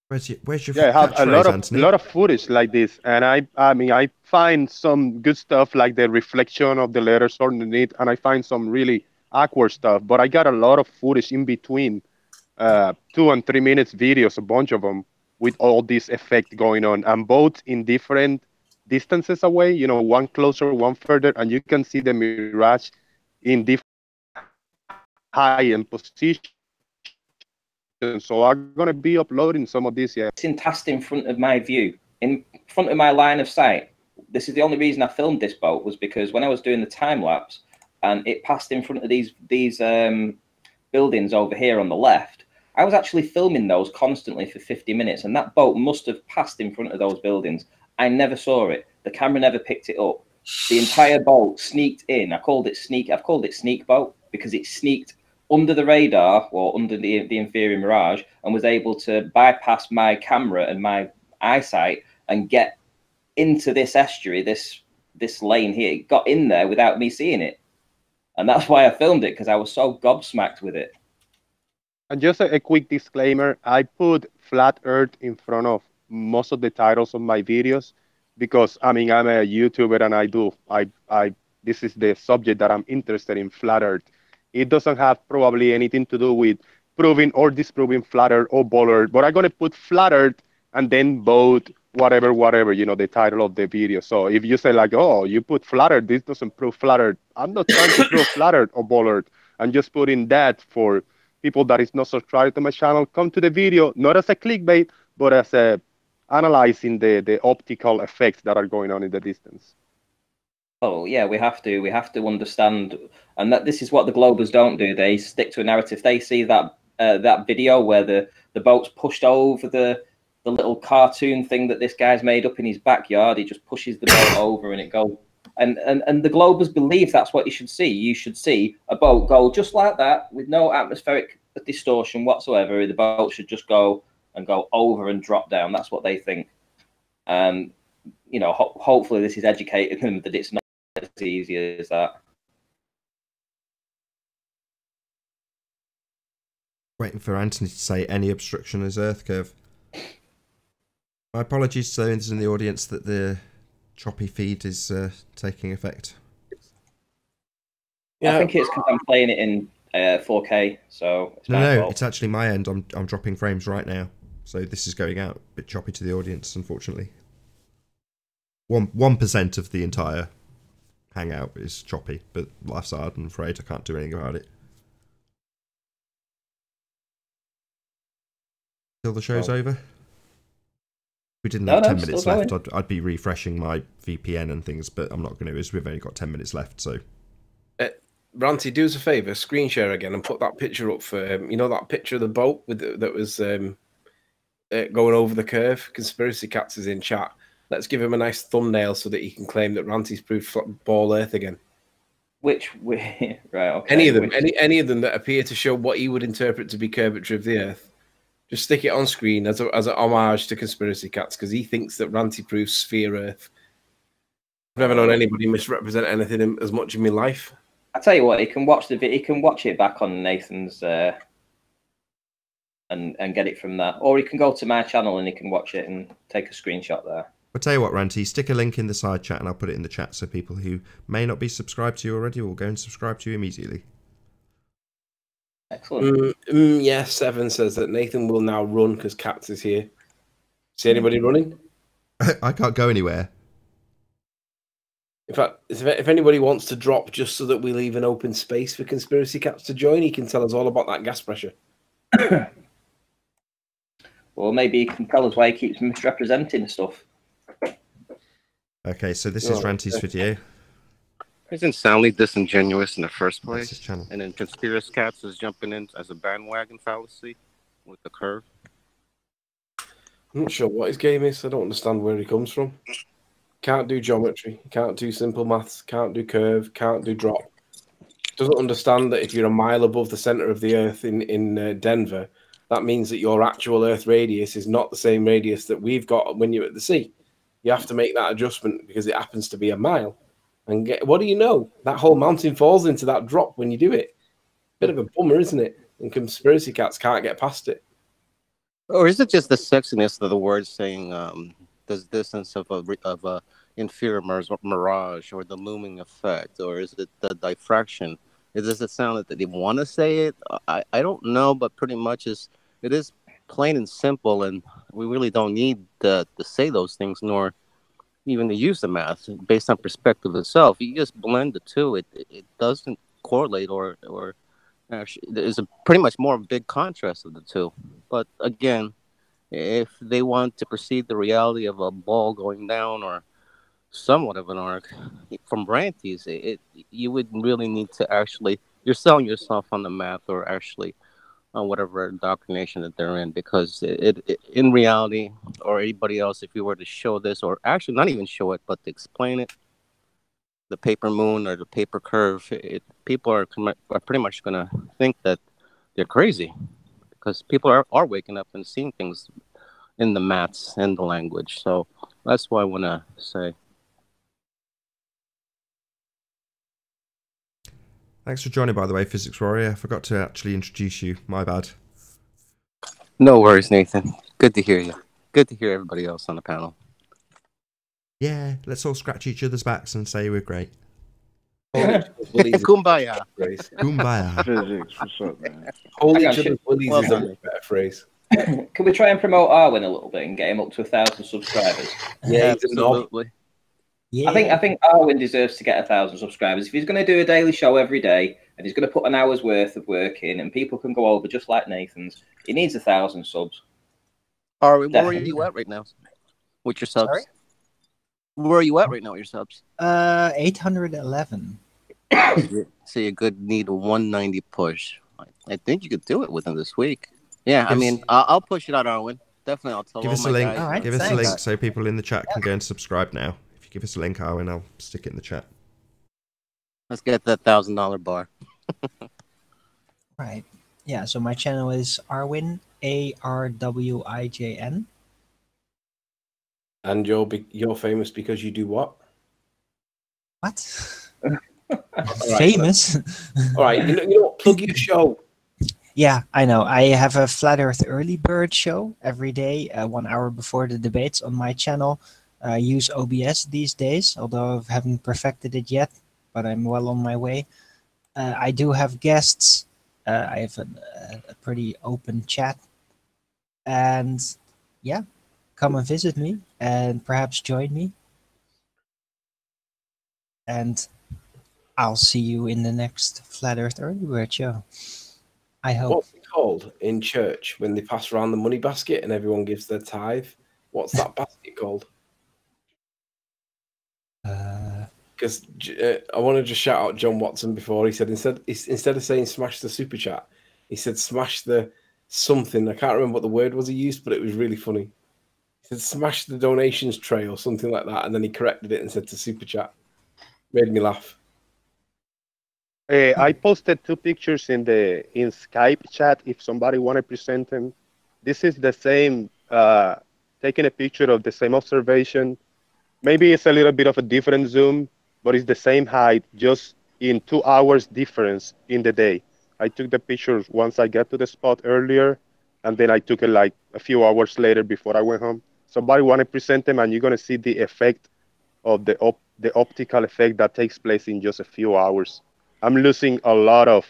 Where's your I have a lot of footage like this, and I mean I find some good stuff like the reflection of the letters underneath, and I find some really awkward stuff. But I got a lot of footage in between, 2 and 3 minutes videos, a bunch of them with all this effect going on, and both in different distances away. You know, one closer, one further, and you can see the mirage in different high-end positions. So I'm going to be uploading some of this, yeah. It's in tasked in front of my view, in front of my line of sight. This is the only reason I filmed this boat was because when I was doing the time lapse and it passed in front of these buildings over here on the left, I was actually filming those constantly for 50 minutes, and that boat must have passed in front of those buildings. I never saw it. The camera never picked it up. The entire boat sneaked in. I've called it sneak boat because it sneaked under the radar or under the inferior mirage and was able to bypass my camera and my eyesight and get into this estuary, this lane here. It got in there without me seeing it. And that's why I filmed it, because I was so gobsmacked with it. And just a quick disclaimer, I put flat earth in front of most of the titles of my videos because, I mean, I'm a YouTuber and this is the subject that I'm interested in, flat earth. It doesn't have probably anything to do with proving or disproving flat earth or ball earth, but I'm going to put flat earth and then both whatever, you know, the title of the video. So if you say like, oh, you put flat earth, this doesn't prove flat earth. I'm not trying to prove flat earth or ball earth. I'm just putting that for people that is not subscribed to my channel. Come to the video, not as a clickbait, but as a analyzing the optical effects that are going on in the distance. Oh yeah, we have to understand, and that this is what the Globers don't do. They stick to a narrative. They see that that video where the boat's pushed over the little cartoon thing that this guy's made up in his backyard. He just pushes the boat over and it goes. And the Globers believe that's what you should see. You should see a boat go just like that with no atmospheric distortion whatsoever. The boat should just go over and drop down. That's what they think. You know, hopefully this is educating them that it's not as easy as that. Waiting for Anthony to say any obstruction is Earth curve. My apologies to those in the audience that the choppy feed is taking effect. Yeah, I think it's because I'm playing it in 4K, so it's no, it's actually my end. I'm dropping frames right now, so this is going out a bit choppy to the audience, unfortunately. 1% of the entire hangout is choppy, but life's hard, I'm afraid I can't do anything about it. Till the show's over. We didn't have 10 minutes left. I'd be refreshing my VPN and things, but I'm not going to, as we've only got 10 minutes left. So, Ranty, do us a favour, screen share again and put that picture up for you know that picture of the boat with that was going over the curve. Conspiracy Cats is in chat. Let's give him a nice thumbnail so that he can claim that Ranty's proved ball Earth again. Right? Okay. Any of them that appear to show what he would interpret to be curvature of the Earth. Just stick it on screen as an homage to Conspiracy Cats because he thinks that Ranty proves sphere Earth. I've never known anybody misrepresent anything as much in my life. I tell you what, he can watch the video. He can watch it back on Nathan's and get it from that, or he can go to my channel and he can watch it and take a screenshot there. I'll tell you what, Ranty, stick a link in the side chat and I'll put it in the chat so people who may not be subscribed to you already will go and subscribe to you immediately. Excellent. Yeah, Seven says that Nathan will now run because Cats is here. See anybody running? I can't go anywhere. In fact, if anybody wants to drop just so that we leave an open space for conspiracy cats to join, he can tell us all about that gas pressure. Or maybe he can tell us why he keeps misrepresenting stuff. Okay, so this is Ranty's video. Isn't soundly disingenuous in the first place? His channel. And then Conspiracy Cats is jumping in as a bandwagon fallacy with the curve. I'm not sure what his game is. I don't understand where he comes from. Can't do geometry, can't do simple maths, can't do curve, can't do drop. Doesn't understand that if you're a mile above the center of the Earth in Denver, that means that your actual Earth radius is not the same radius that we've got when you're at the sea. You have to make that adjustment because it happens to be a mile. And what do you know? That whole mountain falls into that drop when you do it. Bit of a bummer, isn't it? And conspiracy cats can't get past it. Or is it just the sexiness of the word saying the distance of a inferior mirage or the looming effect, or is it the diffraction? Does it sound that they want to say it? I don't know, but pretty much it is plain and simple, and we really don't need to say those things, nor even to use the math based on perspective itself. You just blend the two. It doesn't correlate, or actually there's pretty much more big contrast of the two. But again, if they want to perceive the reality of a ball going down or somewhat of an arc from Ranty's, you would really need to actually, you're selling yourself on the math or actually on whatever indoctrination that they're in, because it in reality, or anybody else, if you were to show this, or actually not even show it, but to explain it, the paper moon or the paper curve, people are pretty much going to think that they're crazy, because people are waking up and seeing things in the maths and the language. So that's what I want to say. Thanks for joining, by the way, Physics Warrior. I forgot to actually introduce you. My bad. No worries, Nathan. Good to hear you. Good to hear everybody else on the panel. Yeah, let's all scratch each other's backs and say we're great. Kumbaya. Kumbaya. Physics, what's up, man? Hold each other's willies is a better phrase. Can we try and promote Arwin a little bit and get him up to 1,000 subscribers? Yeah, absolutely. Yeah. I think Arwin deserves to get 1,000 subscribers. If he's going to do a daily show every day and he's going to put an hour's worth of work in, and people can go over just like Nathan's, he needs 1,000 subs. Arwin, where are you at right now with your subs? Sorry? Where are you at right now with your subs? 811. So you could need a 190 push. I think you could do it within this week. Yeah, I mean, I'll push it out, Arwin. Definitely, I'll tell Give all us a my link. guys. Right, give us a thanks. link so people in the chat can go and subscribe now. If you give us a link, Arwen, I'll stick it in the chat. Let's get that $1,000 bar. Right. Yeah, so my channel is Arwin, ARWIJN. And you're famous because you do what? What? Right, Famous? All right, you know what? Plug your show. Yeah, I know. I have a Flat Earth Early Bird show every day, 1 hour before the debates on my channel. I use OBS these days, although I haven't perfected it yet, but I'm well on my way. I do have guests. I have a pretty open chat. And yeah, come and visit me and perhaps join me. And I'll see you in the next Flat Earth Early Bird show. I hope. What's it called in church when they pass around the money basket and everyone gives their tithe? What's that basket called? Because I want to just shout out John Watson before he said instead of saying smash the super chat, he said smash the something. I can't remember what the word was he used, but it was really funny. He said smash the donations tray or something like that, and then he corrected it and said to super chat. Made me laugh. I posted 2 pictures in Skype chat if somebody want to present them. This is the same, taking a picture of the same observation. Maybe it's a little bit of a different zoom, but it's the same height, just in 2 hours difference in the day. I took the pictures once I got to the spot earlier, and then I took it like a few hours later before I went home. Somebody want to present them, and you're going to see the effect of the optical effect that takes place in just a few hours. I'm losing a lot of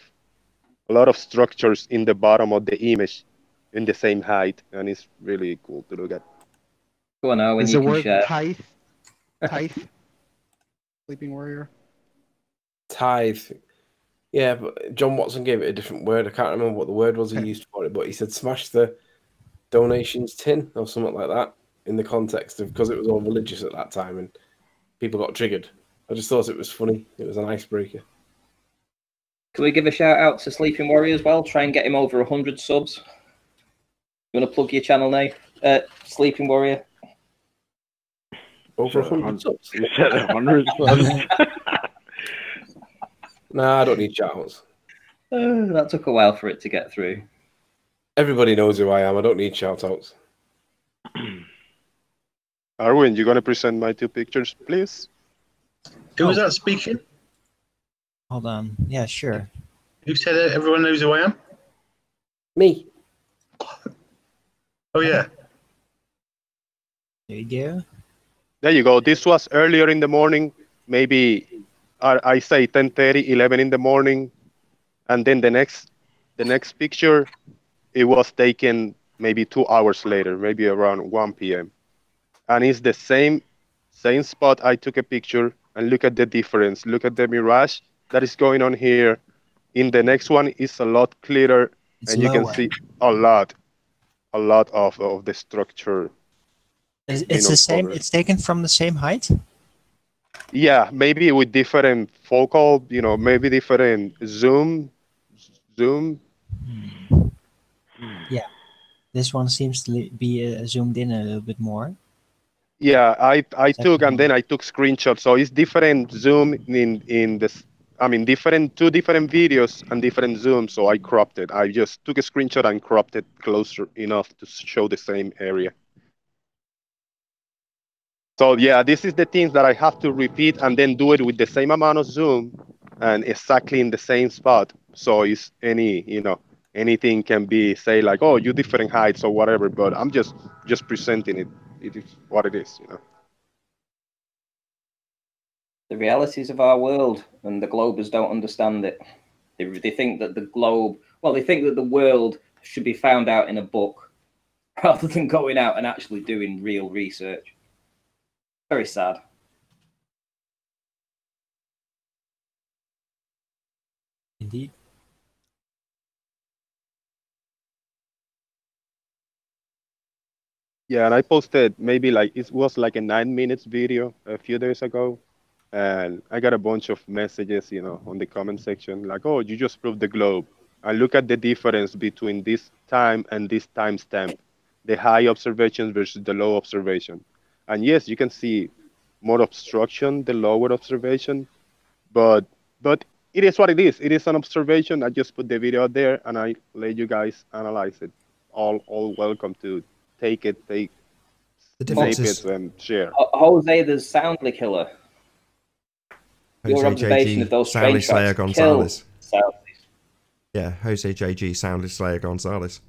structures in the bottom of the image in the same height, and it's really cool to look at. Go on, Owen, Is you the can word share. tithe? Sleeping Warrior. Tithe. Yeah, but John Watson gave it a different word. I can't remember what the word was he used for it, but he said smash the donations tin or something like that in the context of because it was all religious at that time and people got triggered. I just thought it was funny. It was an icebreaker. Can we give a shout out to Sleeping Warrior as well? Try and get him over 100 subs. You want to plug your channel, Nate? Sleeping Warrior. Over 100 subs. You said 100 subs. Nah, I don't need shout-outs. That took a while for it to get through. Everybody knows who I am. I don't need shout-outs. Arwin, you going to present my 2 pictures, please? Who was that speaking? Hold on. Yeah, sure. Who said that everyone knows who I am? Me. Oh, yeah. There you go. There you go. This was earlier in the morning, maybe I say 10:30, 11 in the morning, and then the next picture, it was taken maybe 2 hours later, maybe around 1 p.m. And it's the same spot I took a picture, and look at the difference. Look at the mirage that is going on here. In the next one, it's a lot clearer, and you can see a lot of the structure. It's the same. It's taken from the same height. Yeah, maybe with different focal, maybe different zoom. Yeah, this one seems to be zoomed in a little bit more. Yeah, I took and then I took screenshots. So it's different zoom in this. I mean, two different videos and different zooms. So I cropped it. I just took a screenshot and cropped it closer enough to show the same area. So yeah, this is the things that I have to repeat and then do it with the same amount of zoom and exactly in the same spot. So it's anything can be say like, oh, you different heights or whatever, but I'm just presenting it. It is what it is, The realities of our world, and the globers don't understand it. They think that they think that the world should be found out in a book rather than going out and actually doing real research. Very sad. Indeed. Yeah, and I posted maybe it was like a 9 minutes video a few days ago. And I got a bunch of messages, on the comment section, like, oh, you just proved the globe. And look at the difference between this time and this timestamp, the high observation versus the low observation. And yes, you can see more obstruction, the lower observation, but it is what it is. It is an observation. I just put the video out there and I let you guys analyze it. All welcome to take it and share. Jose, the Soundly Killer. Your observation of those train tracks Gonzalez. Yeah, Jose JG, Soundly Slayer Gonzalez.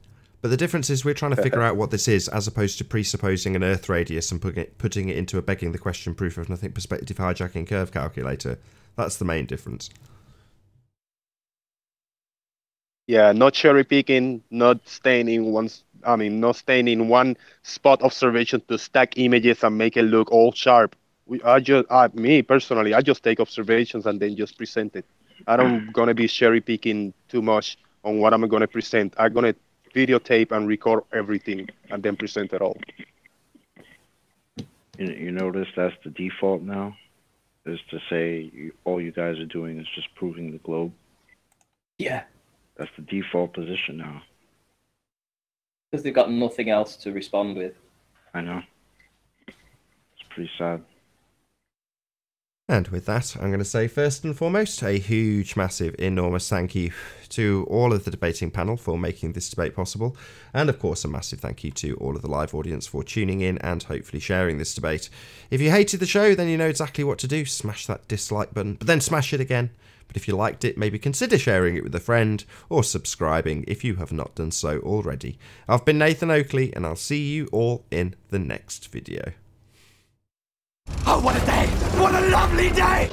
But the difference is we're trying to figure out what this is as opposed to presupposing an Earth radius and putting it into a begging the question proof of nothing perspective hijacking curve calculator. That's the main difference. Yeah, not cherry picking, not staying in one spot observation to stack images and make it look all sharp. Me personally, I just take observations and then just present it. I don't gonna be cherry picking too much on what I'm gonna present. I'm gonna videotape and record everything and then present it all. You notice that's the default now, is to say all you guys are doing is just proving the globe. Yeah. That's the default position now. Because they've got nothing else to respond with. I know. It's pretty sad. And with that, I'm going to say first and foremost, a huge, massive, enormous thank you to all of the debating panel for making this debate possible. And of course, a massive thank you to all of the live audience for tuning in and hopefully sharing this debate. If you hated the show, then you know exactly what to do. Smash that dislike button, but then smash it again. But if you liked it, maybe consider sharing it with a friend or subscribing if you have not done so already. I've been Nathan Oakley, and I'll see you all in the next video. Oh, what a day! What a lovely day!